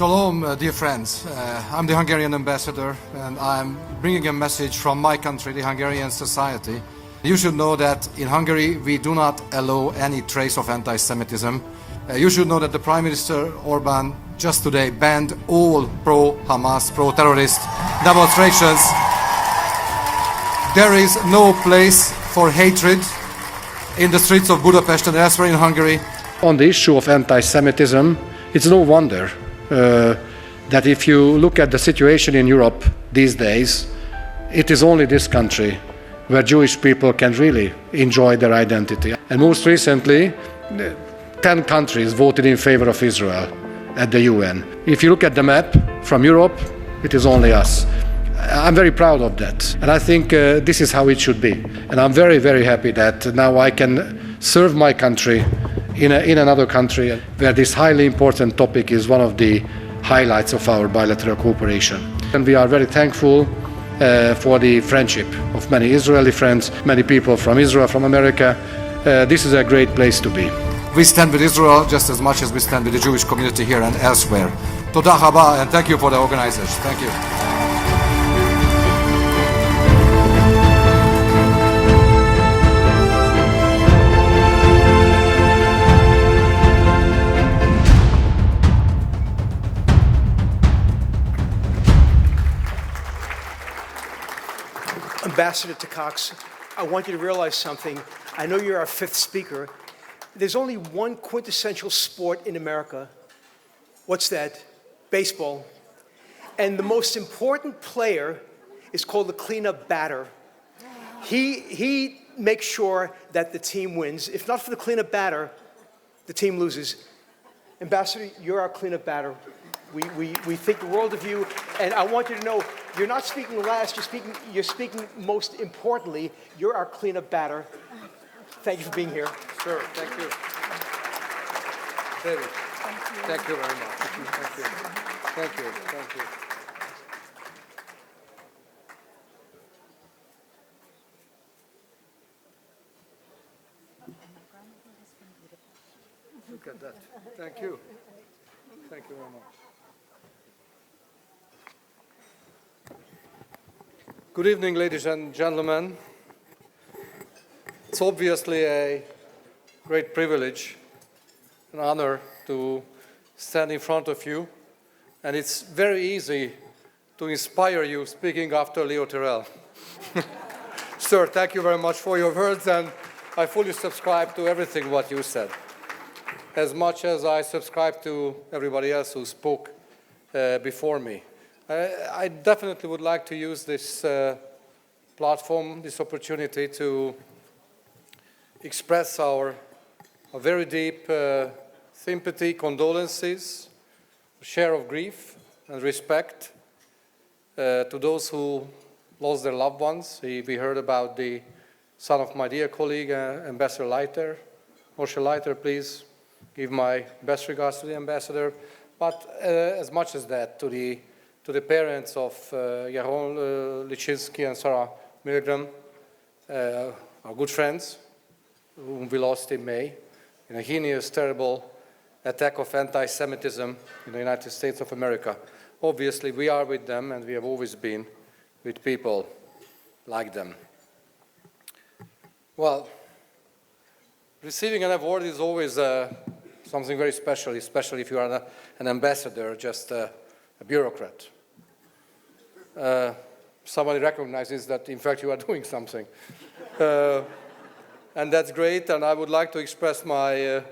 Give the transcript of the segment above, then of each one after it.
Shalom, dear friends. I'm the Hungarian ambassador, and I'm bringing a message from my country, the Hungarian society. You should know that in Hungary we do not allow any trace of anti-Semitism. You should know that the Prime Minister Orbán just today banned all pro-Hamas, pro-terrorist demonstrations. There is no place for hatred in the streets of Budapest and elsewhere in Hungary. On the issue of anti-Semitism, it's no wonder that if you look at the situation in Europe these days, it is only this country where Jewish people can really enjoy their identity. And most recently, 10 countries voted in favor of Israel at the UN. If you look at the map from Europe, it is only us. I'm very proud of that, and I think this is how it should be. And I'm very, very happy that now I can serve my country in another country where this highly important topic is one of the highlights of our bilateral cooperation. And we are very thankful for the friendship of many Israeli friends, many people from Israel, from America. This is a great place to be. We stand with Israel just as much as we stand with the Jewish community here and elsewhere. Toda haba, and thank you for the organizers. Thank you. Ambassador Takács, I want you to realize something. I know you're our fifth speaker. There's only one quintessential sport in America. What's that? Baseball. And the most important player is called the cleanup batter. He makes sure that the team wins. If not for the cleanup batter, the team loses. Ambassador, you're our cleanup batter. We think the world of you, and I want you to know, you're not speaking last, you're speaking most importantly. You're our cleanup batter. Thank you for being here. Sure, thank you. David, thank you very much. Thank you. Thank you. Thank you. Look at that. Thank you. Thank you very much. Good evening, ladies and gentlemen. It's obviously a great privilege, an honor to stand in front of you, and it's very easy to inspire you speaking after Leo Terrell. Sir, thank you very much for your words, and I fully subscribe to everything what you said, as much as I subscribe to everybody else who spoke before me. I definitely would like to use this platform, this opportunity to express our very deep sympathy, condolences, share of grief and respect to those who lost their loved ones. We heard about the son of my dear colleague, Ambassador Leiter. Moshe Leiter, please give my best regards to the ambassador. But as much as that, to the parents of Yaron Lichinsky and Sarah Milgram, our good friends, whom we lost in May, in a heinous, terrible attack of anti-Semitism in the United States of America. Obviously, we are with them, and we have always been with people like them. Well, receiving an award is always something very special, especially if you are an ambassador, just a bureaucrat. Somebody recognizes that, in fact, you are doing something. And that's great, and I would like to express my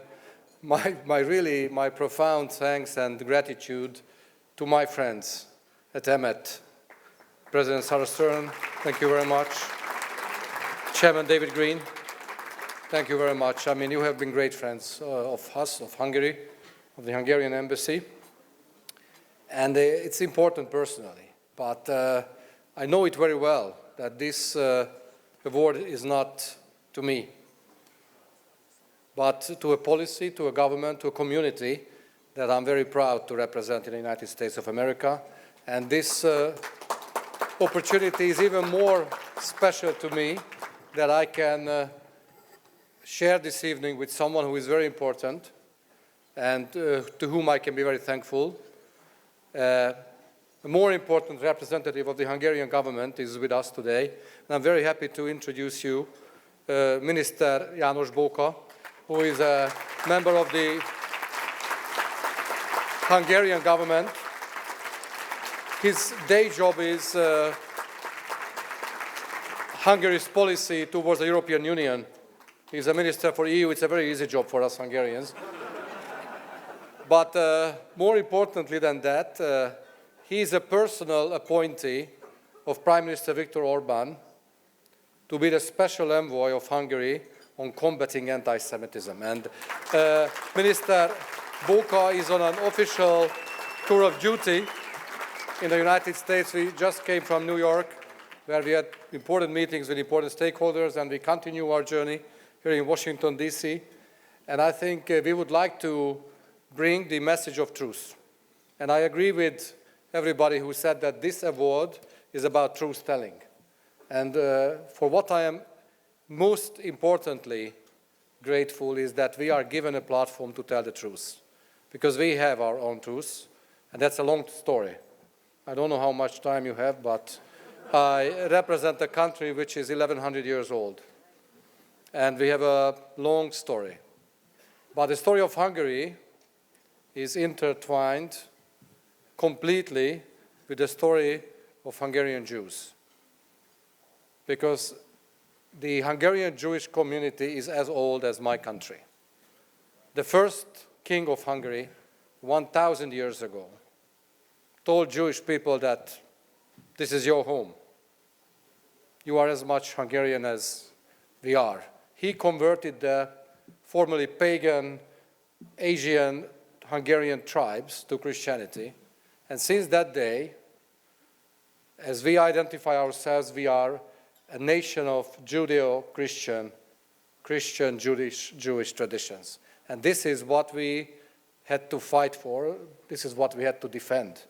profound thanks and gratitude to my friends at Emet. President Sarah Stern, thank you very much. Chairman David Green, thank you very much. I mean, you have been great friends of us, of Hungary, of the Hungarian embassy. And it's important personally, but I know it very well that this award is not to me, but to a policy, to a government, to a community that I'm very proud to represent in the United States of America. And this opportunity is even more special to me that I can share this evening with someone who is very important and to whom I can be very thankful. A more important representative of the Hungarian government is with us today, and I'm very happy to introduce you Minister János Bóka, who is a member of the Hungarian government. His day job is Hungary's policy towards the European Union. He's a minister for EU. It's a very easy job for us Hungarians. But more importantly than that, he is a personal appointee of Prime Minister Viktor Orbán to be the special envoy of Hungary on combating anti-Semitism. And Minister Bóka is on an official tour of duty in the United States. We just came from New York, where we had important meetings with important stakeholders, and we continue our journey here in Washington, D.C. And I think we would like to bring the message of truth. And I agree with everybody who said that this award is about truth-telling. And for what I am most importantly grateful is that we are given a platform to tell the truth. Because we have our own truth, and that's a long story. I don't know how much time you have, but I represent a country which is 1,100 years old. And we have a long story. But the story of Hungary is intertwined completely with the story of Hungarian Jews. Because the Hungarian Jewish community is as old as my country. The first king of Hungary, 1,000 years ago, told Jewish people that this is your home. You are as much Hungarian as we are. He converted the formerly pagan Asian Hungarian tribes to Christianity. And since that day, as we identify ourselves, we are a nation of Judeo-Christian, Jewish traditions. And this is what we had to fight for. This is what we had to defend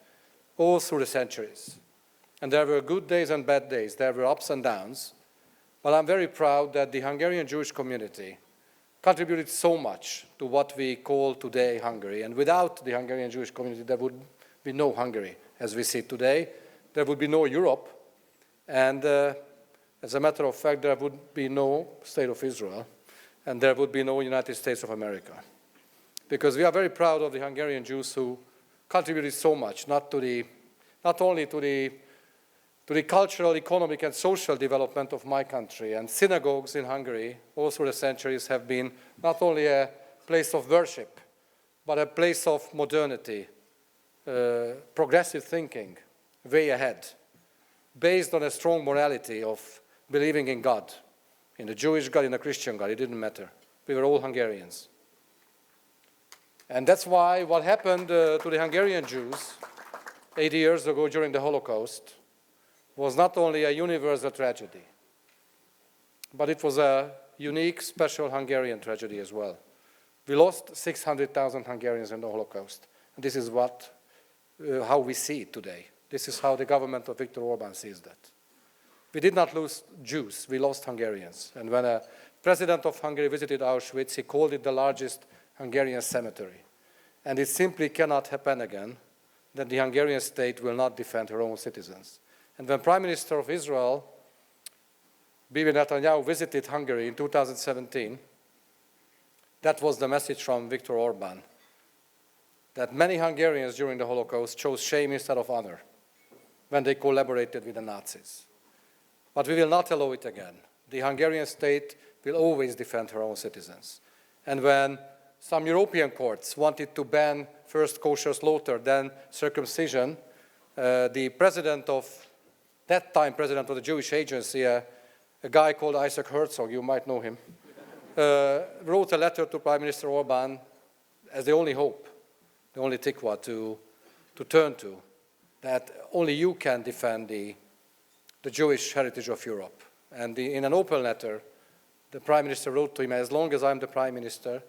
all through the centuries. And there were good days and bad days. There were ups and downs. But I'm very proud that the Hungarian Jewish community contributed so much to what we call today Hungary. And without the Hungarian Jewish community, there would be no Hungary as we see today. There would be no Europe. And as a matter of fact, there would be no State of Israel. And there would be no United States of America. Because we are very proud of the Hungarian Jews who contributed so much, not only to the cultural, economic, and social development of my country. And synagogues in Hungary, all through the centuries, have been not only a place of worship, but a place of modernity, progressive thinking, way ahead, based on a strong morality of believing in God, in a Jewish God, in a Christian God. It didn't matter. We were all Hungarians. And that's why what happened to the Hungarian Jews 80 years ago during the Holocaust was not only a universal tragedy, but it was a unique, special Hungarian tragedy as well. We lost 600,000 Hungarians in the Holocaust. And this is how we see it today. This is how the government of Viktor Orbán sees that. We did not lose Jews, we lost Hungarians. And when a president of Hungary visited Auschwitz, he called it the largest Hungarian cemetery. And it simply cannot happen again that the Hungarian state will not defend her own citizens. And when Prime Minister of Israel, Bibi Netanyahu, visited Hungary in 2017, that was the message from Viktor Orbán, that many Hungarians during the Holocaust chose shame instead of honor when they collaborated with the Nazis. But we will not allow it again. The Hungarian state will always defend her own citizens. And when some European courts wanted to ban first kosher slaughter, then circumcision, the president of that time, president of the Jewish Agency, a guy called Isaac Herzog, you might know him, wrote a letter to Prime Minister Orbán as the only hope, the only tikva to turn to, that only you can defend the Jewish heritage of Europe. And in an open letter, the Prime Minister wrote to him, as long as I'm the Prime Minister,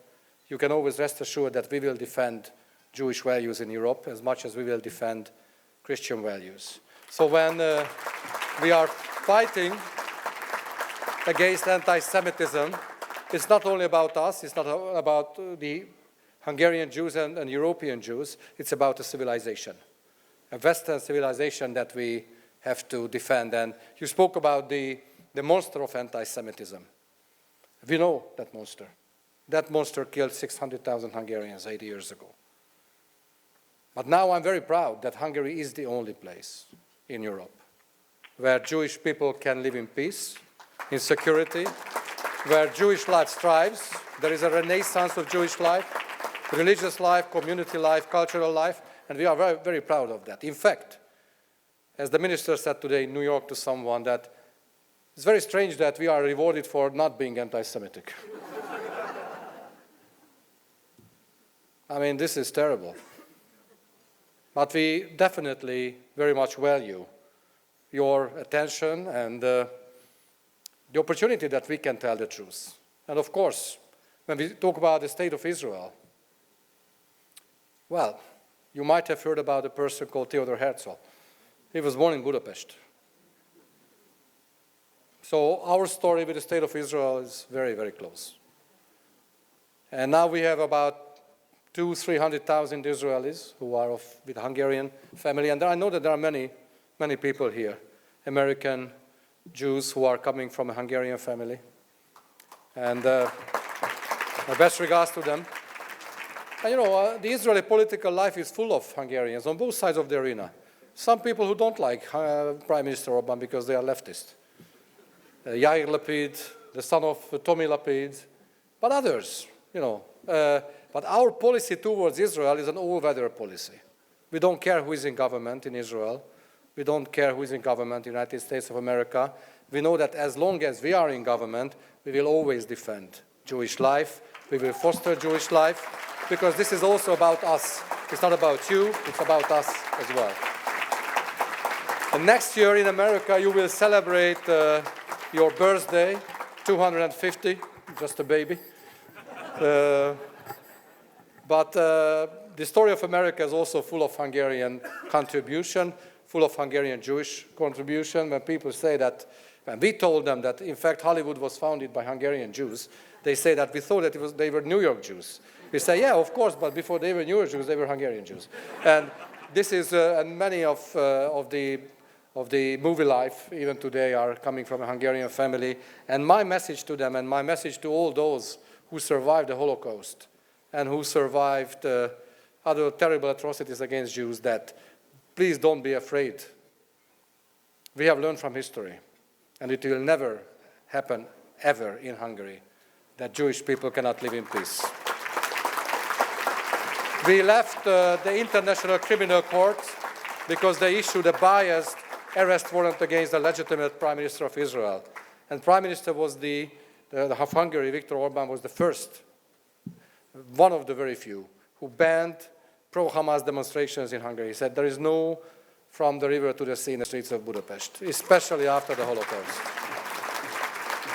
you can always rest assured that we will defend Jewish values in Europe as much as we will defend Christian values. So when we are fighting against anti-Semitism, it's not only about us, it's not about the Hungarian Jews and European Jews, it's about a civilization. a Western civilization that we have to defend. And you spoke about the monster of anti-Semitism. We know that monster. That monster killed 600,000 Hungarians 80 years ago. But now I'm very proud that Hungary is the only place in Europe where Jewish people can live in peace, in security, where Jewish life thrives. There is a renaissance of Jewish life, religious life, community life, cultural life, and we are very, very proud of that. In fact, as the minister said today in New York to someone, that it's very strange that we are rewarded for not being anti-Semitic. I mean, this is terrible. But we definitely very much value your attention and the opportunity that we can tell the truth. And of course, when we talk about the state of Israel, well, you might have heard about a person called Theodor Herzl. He was born in Budapest. So our story with the state of Israel is very, very close. And now we have about 200,000-300,000 Israelis who are with Hungarian family. And I know that there are many, many people here, American Jews who are coming from a Hungarian family. And my best regards to them. And the Israeli political life is full of Hungarians on both sides of the arena. Some people who don't like Prime Minister Orbán because they are leftist. Yair Lapid, the son of Tommy Lapid, but others, But our policy towards Israel is an all-weather policy. We don't care who is in government in Israel. We don't care who is in government in the United States of America. We know that as long as we are in government, we will always defend Jewish life. We will foster Jewish life, because this is also about us. It's not about you, it's about us as well. And next year in America, you will celebrate your birthday, 250, just a baby. But the story of America is also full of Hungarian contribution, full of Hungarian Jewish contribution. When people say that, when we told them that, in fact, Hollywood was founded by Hungarian Jews, they say that we thought that they were New York Jews. We say, yeah, of course, but before they were New York Jews, they were Hungarian Jews. And this is, and many of the movie life, even today, are coming from a Hungarian family. And my message to them, and my message to all those who survived the Holocaust, and who survived other terrible atrocities against Jews, that please don't be afraid. We have learned from history, and it will never happen ever in Hungary that Jewish people cannot live in peace. We left the International Criminal Court because they issued a biased arrest warrant against the legitimate Prime Minister of Israel. And Prime Minister was of Hungary, Viktor Orbán, was the first, one of the very few, who banned pro-Hamas demonstrations in Hungary. He said there is no from the river to the sea in the streets of Budapest, especially after the Holocaust.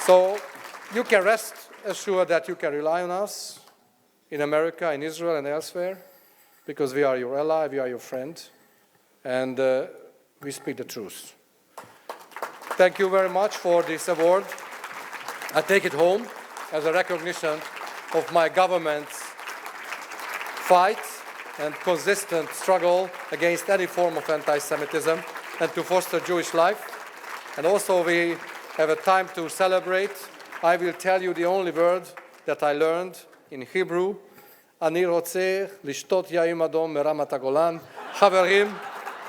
So you can rest assured that you can rely on us in America, in Israel, and elsewhere, because we are your ally, we are your friend, and we speak the truth. Thank you very much for this award. I take it home as a recognition of my government's fight and consistent struggle against any form of anti-Semitism and to foster Jewish life. And also we have a time to celebrate. I will tell you the only word that I learned in Hebrew. Ani rotzeh lishtot yaim adom meramat hagolan. Haverim,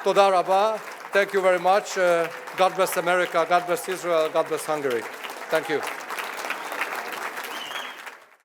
toda rabba. Thank you very much. God bless America, God bless Israel, God bless Hungary. Thank you.